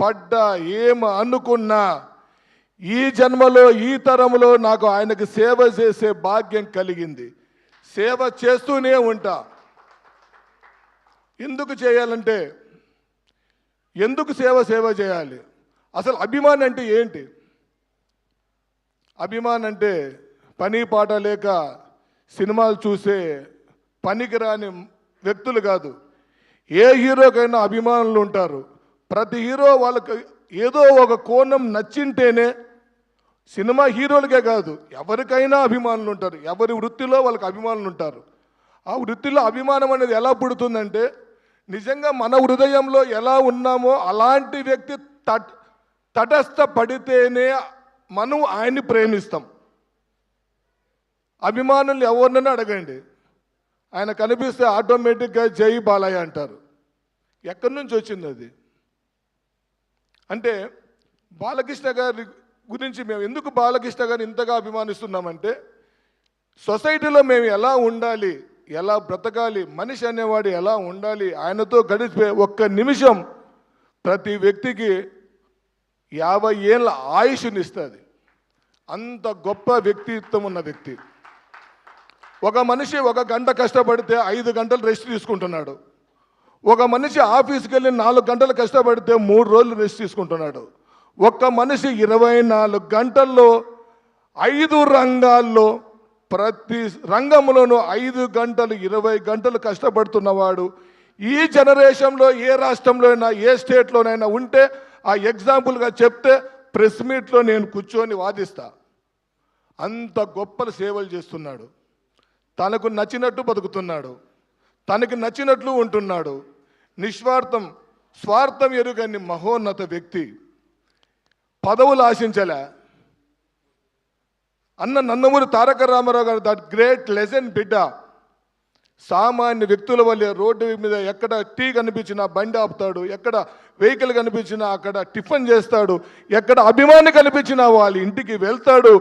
పడ్డా ఏం అనుకున్నా ఈ జన్మలో ఈ తరంలో నాకు ఆయనకు సేవ చేసే భాగ్యం కలిగింది. సేవ చేస్తూనే ఉంటా. ఎందుకు చేయాలంటే ఎందుకు సేవ చేయాలి? అసలు అభిమానం అంటే ఏంటి? అభిమానం అంటే పని పాట లేక సినిమాలు చూసే పనికిరాని వ్యక్తులు కాదు. ఏ హీరోకైనా అభిమానులు ఉంటారు. ప్రతి హీరో వాళ్ళకి ఏదో ఒక కోణం నచ్చింటేనే, సినిమా హీరోలకే కాదు ఎవరికైనా అభిమానులు ఉంటారు. ఎవరి వృత్తిలో వాళ్ళకి అభిమానులు ఉంటారు. ఆ వృత్తిలో అభిమానం అనేది ఎలా పుడుతుందంటే, నిజంగా మన హృదయంలో ఎలా ఉన్నామో అలాంటి వ్యక్తి తటస్థ పడితేనే మనం ఆయన్ని ప్రేమిస్తాం. అభిమానులు ఎవరినైనా అడగండి, ఆయన కనిపిస్తే ఆటోమేటిక్గా జై బాలయ్య అంటారు. ఎక్కడి నుంచి వచ్చింది అది? అంటే బాలకృష్ణ గారి గురించి మేము ఎందుకు బాలకృష్ణ గారిని ఇంతగా అభిమానిస్తున్నామంటే, సొసైటీలో మేము ఎలా ఉండాలి, ఎలా బ్రతకాలి, మనిషి అనేవాడు ఎలా ఉండాలి, ఆయనతో గడిపే ఒక్క నిమిషం ప్రతి వ్యక్తికి 50 ఏళ్ళ ఆయుష్నిస్తుంది. అంత గొప్ప వ్యక్తిత్వం ఉన్న వ్యక్తి. ఒక మనిషి 1 గంట కష్టపడితే 5 గంటలు రెస్ట్ తీసుకుంటున్నాడు. ఒక మనిషి ఆఫీస్కి వెళ్ళి 4 గంటలు కష్టపడితే 3 రోజులు రెస్ట్ తీసుకుంటున్నాడు. ఒక్క మనిషి 24 గంటల్లో 5 రంగాల్లో ప్రతి రంగంలోనూ 5 గంటలు 20 గంటలు కష్టపడుతున్నవాడు ఈ జనరేషన్లో ఏ రాష్ట్రంలో అయినా ఏ స్టేట్లోనైనా ఉంటే ఆ ఎగ్జాంపుల్గా చెప్తే ప్రెస్ మీట్లో నేను కూర్చొని వాదిస్తా. అంత గొప్ప సేవలు చేస్తున్నాడు. తనకు నచ్చినట్టు బతుకుతున్నాడు. తనకి నచ్చినట్లు ఉంటున్నాడు. నిస్వార్థం, స్వార్థం ఎరుగని మహోన్నత వ్యక్తి. పదవులు ఆశించలే. నందమూరి తారక రామారావు గారు దట్ గ్రేట్ లెజెండ్ బిడ్డ. సామాన్య వ్యక్తుల వల్లే రోడ్డు మీద ఎక్కడ టీ కనిపించినా బండి ఆపుతాడు, ఎక్కడ వెహికల్ కనిపించినా అక్కడ టిఫిన్ చేస్తాడు, ఎక్కడ అభిమాని కనిపించినా వాళ్ళ ఇంటికి వెళ్తాడు.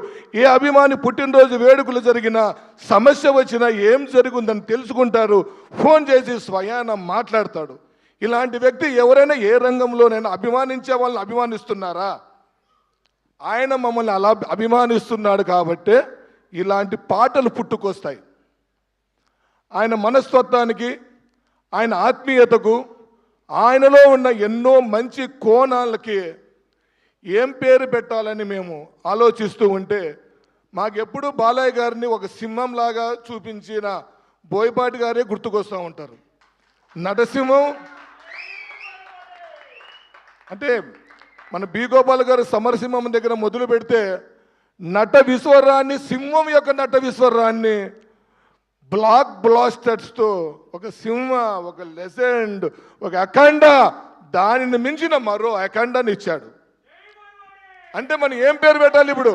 ఏ అభిమాని పుట్టినరోజు వేడుకలు జరిగినా, సమస్య వచ్చినా ఏం జరుగుందని తెలుసుకుంటారు. ఫోన్ చేసి స్వయాన మాట్లాడతాడు. ఇలాంటి వ్యక్తి ఎవరైనా ఏ రంగంలోనైనా అభిమానించే వాళ్ళని అభిమానిస్తున్నారా? ఆయన మమ్మల్ని అలా అభిమానిస్తున్నాడు కాబట్టే ఇలాంటి పాటలు పుట్టుకొస్తాయి. ఆయన మనస్తత్వానికి, ఆయన ఆత్మీయతకు, ఆయనలో ఉన్న ఎన్నో మంచి కోణాలకి ఏం పేరు పెట్టాలని మేము ఆలోచిస్తూ ఉంటే, మాకెప్పుడు బాలయ్య గారిని ఒక సింహంలాగా చూపించిన బోయపాటి గారే గుర్తుకొస్తూ ఉంటారు. నటసింహం అంటే మన బి గోపాల్ గారు సమరసింహం దగ్గర మొదలు పెడితే నట విశ్వరాన్ని, సింహం యొక్క నట విశ్వరాన్ని బ్లాక్ బ్లాస్టర్స్తో ఒక సింహ, ఒక లెజెండ్, ఒక అఖండ, దానిని మించిన మరో అఖండాన్ని ఇచ్చాడు. అంటే మనం ఏం పేరు పెట్టాలి ఇప్పుడు?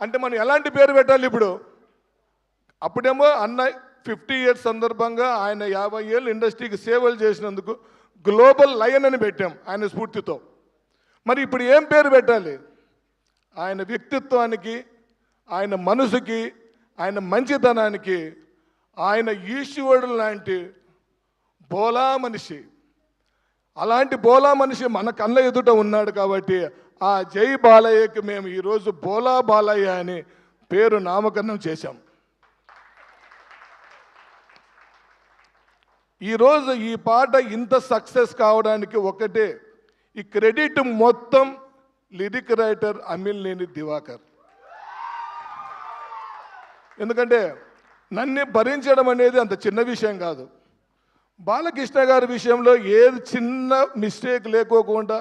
అంటే మనం ఎలాంటి పేరు పెట్టాలి ఇప్పుడు? అప్పుడేమో అన్న 50 ఇయర్స్ సందర్భంగా ఆయన 50 ఏళ్ళు ఇండస్ట్రీకి సేవలు చేసినందుకు గ్లోబల్ లయన్ అని పెట్టాం ఆయన స్ఫూర్తితో. మరి ఇప్పుడు ఏం పేరు పెట్టాలి? ఆయన వ్యక్తిత్వానికి, ఆయన మనసుకి, ఆయన మంచితనానికి, ఆయన ఈశ్వరుడు లాంటి బోలా మనిషి. అలాంటి బోలా మనిషి మన కళ్ళ ఎదుట ఉన్నాడు కాబట్టి ఆ జై బాలయ్యకి మేము ఈరోజు బోలా బాలయ్య అని పేరు నామకరణం చేశాం. ఈరోజు ఈ పాట ఇంత సక్సెస్ కావడానికి ఒకటే, ఈ క్రెడిట్ మొత్తం లిరిక్ రైటర్ అమిలినేని దివాకర్. ఎందుకంటే నన్ను భరించడం అనేది అంత చిన్న విషయం కాదు. బాలకృష్ణ గారి విషయంలో ఏది చిన్న మిస్టేక్ లేకోకుండా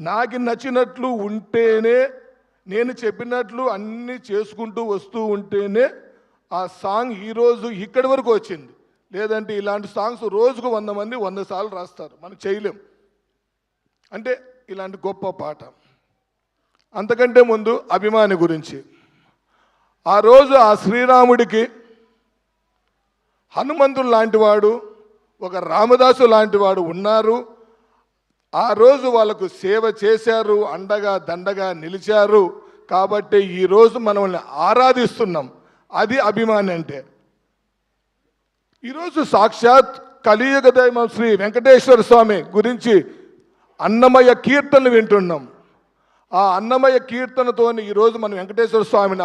నాకు నచ్చినట్లు ఉంటేనే, నేను చెప్పినట్లు అన్నీ చేసుకుంటూ వస్తూ ఉంటేనే ఆ సాంగ్ ఈరోజు ఇక్కడి వరకు వచ్చింది. లేదంటే ఇలాంటి సాంగ్స్ రోజుకు 100 మంది 100 సార్లు రాస్తారు, మనం చేయలేం. అంటే ఇలాంటి గొప్ప పాట. అంతకంటే ముందు అభిమాని గురించి. ఆ రోజు ఆ శ్రీరాముడికి హనుమంతుడు లాంటివాడు, ఒక రామదాసు లాంటివాడు ఉన్నారు. ఆ రోజు వాళ్ళకు సేవ చేశారు, అండగా దండగా నిలిచారు. కాబట్టి ఈరోజు మనల్ని ఆరాధిస్తున్నాం. అది అభిమాని అంటే. ఈరోజు సాక్షాత్ కలియుగ దైవం శ్రీ వెంకటేశ్వర స్వామి గురించి అన్నమయ్య కీర్తనలు వింటున్నాం. ఆ అన్నమయ్య కీర్తనతో ఈరోజు మనం వెంకటేశ్వర స్వామిని